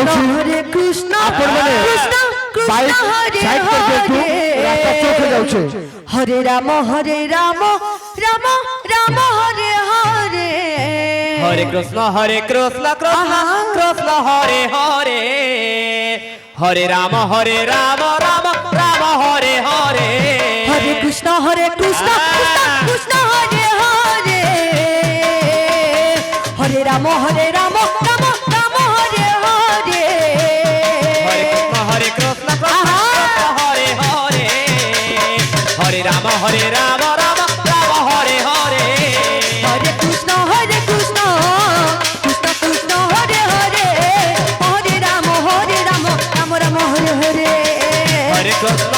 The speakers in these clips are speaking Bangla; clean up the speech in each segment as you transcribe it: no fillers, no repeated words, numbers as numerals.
হরে কৃষ্ণ ଆପଣମାନେ কৃষ্ণ কৃষ্ণ ବାଇକ୍ হরে ସାଇଡ୍ କରିଦିଅନ୍ତୁ ରାସ୍ତା ଚୋକ হরে ଯାଉଛି হরে রাম রাম রাম রাম হরে হরে হরে কৃষ্ণ কৃষ্ণ কৃষ্ণ হরে হরে হরে রাম রাম রাম রাম হরে হরে হরে কৃষ্ণ কৃষ্ণ কৃষ্ণ হরে হরে হরে রাম রাম রাম রাম হরে হরে হরে কৃষ্ণ কৃষ্ণ হরে হরে হরে রাম রাম রাম রাম হরে হরে হরে কৃষ্ণ কৃষ্ণ কৃষ্ণ কৃষ্ণ হরে হরে হরে রাম রাম রাম হরে হরে হরে কৃষ্ণ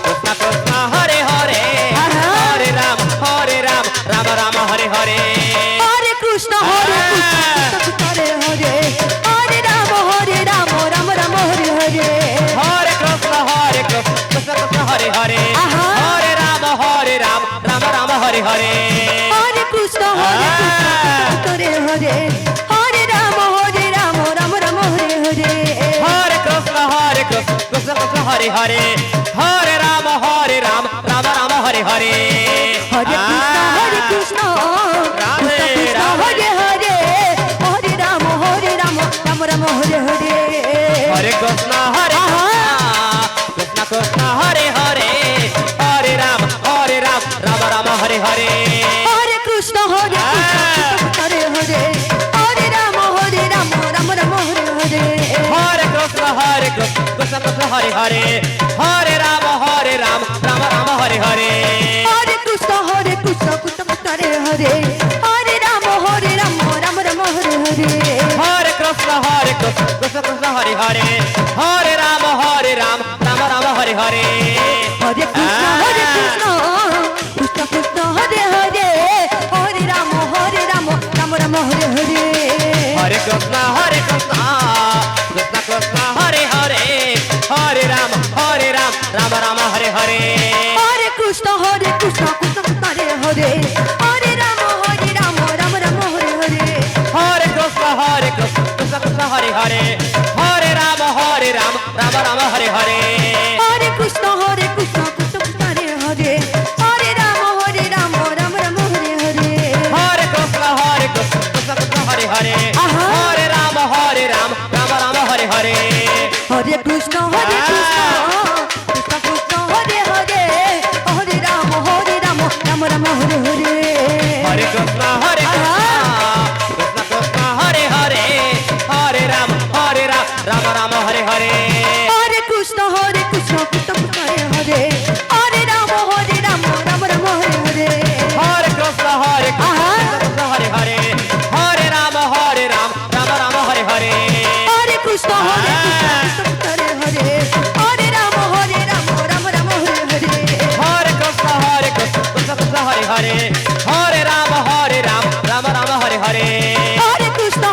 কৃষ্ণ কৃষ্ণ হরে হরে হরে রাম রাম রাম হরে হরে হরে কৃষ্ণ কৃষ্ণ হরে হরে হরে রাম রাম রাম হরে হরে হরে কৃষ্ণ কৃষ্ণ কৃষ্ণ হরে হরে হরে রাম রাম রাম হরে হরে হরে কৃষ্ণ হরে হরে হরে রাম রাম রাম হরে হরে হরে কৃষ্ণ কৃষ্ণ কৃষ্ণ হরে হরে হরে রাম রাম রাম হরে হরে হরে কৃষ্ণ রাধে কৃষ্ণ হরে হরে হরে রাম রাম রাম হরে হরে হরে কৃষ্ণ কৃষ্ণ কৃষ্ণ হরে হরে হরে রাম রাম রাম হরে হরে হরে কৃষ্ণ হরে হরে হরে রাম রাম রাম হরে হরে হরে কৃষ্ণ কৃষ্ণ কৃষ্ণ হরে হরে হরে রাম রাম রাম হরে হরে হরে কৃষ্ণ কৃষ্ণ কৃষ্ণ হরে হরে হরে রাম রাম রাম হরে হরে হরে কৃষ্ণ কৃষ্ণ কৃষ্ণ হরে হরে হরে রাম রাম রাম হরে হরে হরে কৃষ্ণ কৃষ্ণ কৃষ্ণ হরে হরে হরে রাম রাম রাম হরে হরে হরে কৃষ্ণ কৃষ্ণ কৃষ্ণ হরে হরে হরে রাম রাম রাম হরে হরে হরে কৃষ্ণ কৃষ্ণ কৃষ্ণ হরে হরে হরে রাম রাম রাম হরে হরে হরে কৃষ্ণ কৃষ্ণ কৃষ্ণ হরে হরে হরে রাম রাম রাম হরে হরে হরে কৃষ্ণ কৃষ্ণ কৃষ্ণ হরে হরে হরে রাম রাম রাম হরে হরে হরে কৃষ্ণ কৃষ্ণ কৃষ্ণ হরে হরে হরে রাম রাম রাম হরে হরে হরে কৃষ্ণ কৃষ্ণ কৃষ্ণ হরে হরে হরে রাম রাম রাম হরে হরে হরে কৃষ্ণ কৃষ্ণ কৃষ্ণ হরে হরে হরে রাম রাম রাম হরে হরে হরে কৃষ্ণ কৃষ্ণ কৃষ্ণ হরে হরে হরে রাম রাম রাম হরে হরে হরে কৃষ্ণ কৃষ্ণ হরে হরে হরে রাম রাম রাম হরে হরে হরে কৃষ্ণ কৃষ্ণ হরে হরে হরে রাম রাম রাম হরে হরে হরে কৃষ্ণ কৃষ্ণ কৃষ্ণ হরে হরে হরে রাম রাম রাম হরে হরে হরে কৃষ্ণ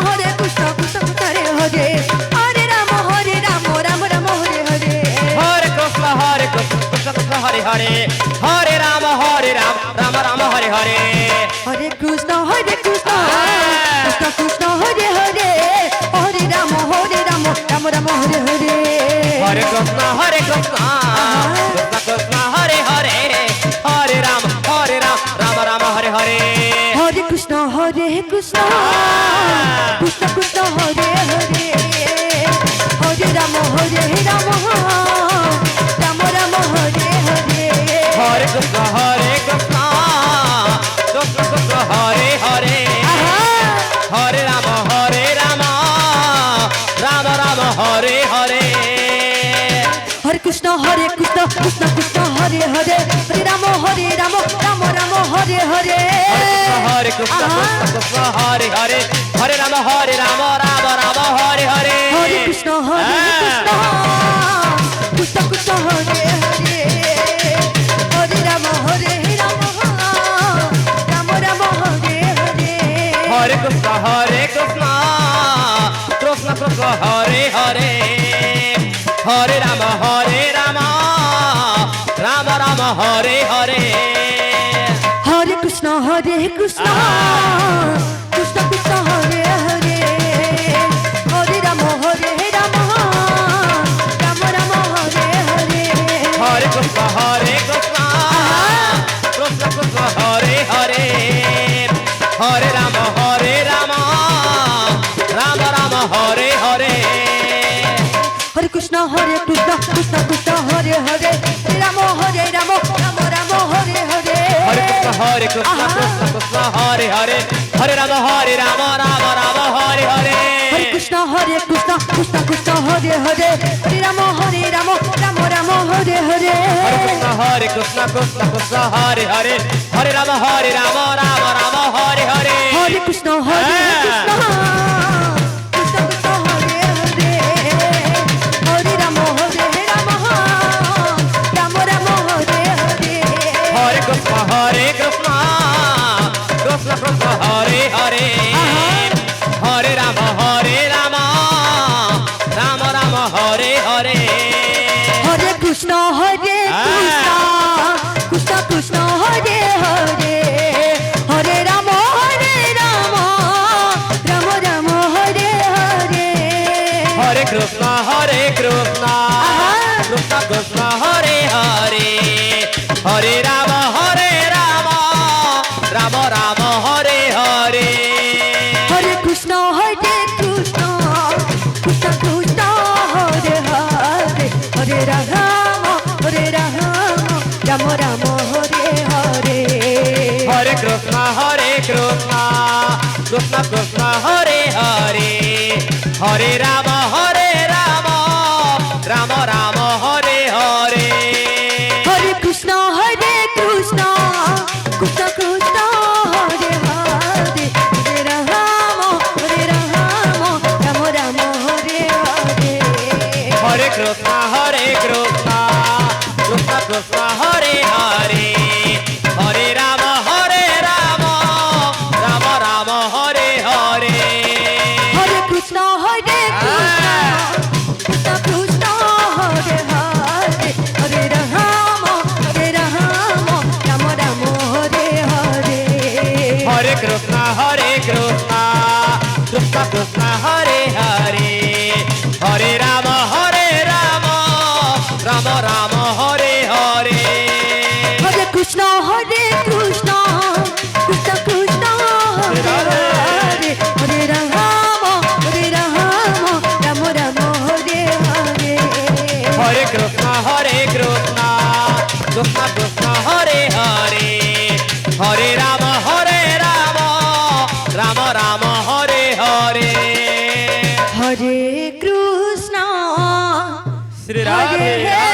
কৃষ্ণ হরে হরে হরে রাম রাম রাম হরে হরে হরে কৃষ্ণ কৃষ্ণ কৃষ্ণ হরে হরে হরে রাম রাম রাম হরে হরে হরে কৃষ্ণ কৃষ্ণ কৃষ্ণ হরে হরে হরে রাম রাম রাম হরে হরে হরে কৃষ্ণ কৃষ্ণ কৃষ্ণ হরে হরে হরে রাম রাম রাম হরে হরে হরে কৃষ্ণ কৃষ্ণ কৃষ্ণ হরে হরে হরে রাম রাম রাম হরে হরে হরে কৃষ্ণ কৃষ্ণ কৃষ্ণ হরে হরে হরে রাম রাম রাম হরে হরে হরে কৃষ্ণ কৃষ্ণ কৃষ্ণ হরে হরে হরে রাম রাম রাম হরে হরে হরে কৃষ্ণ কৃষ্ণ হরে হরে হরে রাম রাম রাম হরে হরে হরে কৃষ্ণ কৃষ্ণ কৃষ্ণ হরে হরে হরে রাম রাম রাম হরে হরে হরে কৃষ্ণ কৃষ্ণ কৃষ্ণ কৃষ্ণ হরে হরে হরে রাম রাম রাম হরে হরে হরে কৃষ্ণ কৃষ্ণ কৃষ্ণ কৃষ্ণ হরে হরে হরে কৃষ্ণ কৃষ্ণ কৃষ্ণ হরে হরে রাম হরে Ram Ram Ram Hare Hare Hare Krishna Krishna Hare Hare Hare Rama Rama Rama Hare Hare হরে কৃষ্ণ কৃষ্ণ কৃষ্ণ হরে হরে রাম হরে Ram Ram Ram Hare Hare Hare Krishna Krishna Hare Hare Hare Rama Rama Rama Hare Hare হরে Krishna Krishna Krishna Krishna Hare Hare Hare Ram Ram Ram Ram Hare Hare Hare Krishna Krishna Krishna Hare Hare Hare Rama Rama Rama Hare Hare হরে Krishna Krishna Krishna Hare Hare Hare Ram Ram Ram Hare Hare Hare Krishna Krishna Krishna Hare Hare Hare Rama Rama Rama Hare Hare হরে Krishna Krishna Krishna Krishna Hare Hare Hare Ram Ram Ram Hare Hare Hare Krishna Krishna Krishna Hare Hare Hare Rama Rama Rama Hare Hare হরে Krishna Krishna Krishna Krishna Hare Hare Hare Ram Ram Ram Hare Hare Hare Krishna Krishna Krishna Hare Hare Hare Rama Rama Rama Hare Hare হরে Krishna Krishna Krishna Krishna Hare Hare Hare Ram Ram Ram Hare Hare Hare Krishna Krishna Krishna Hare Hare Hare Rama Rama Rama Hare Hare হরে Krishna Krishna Krishna Krishna Hare Hare Hare Ram Ram Ram Hare Hare Hare Krishna Krishna Krishna Hare Hare Hare Rama Rama Rama Hare Hare হরে কৃষ্ণ Shri Radhe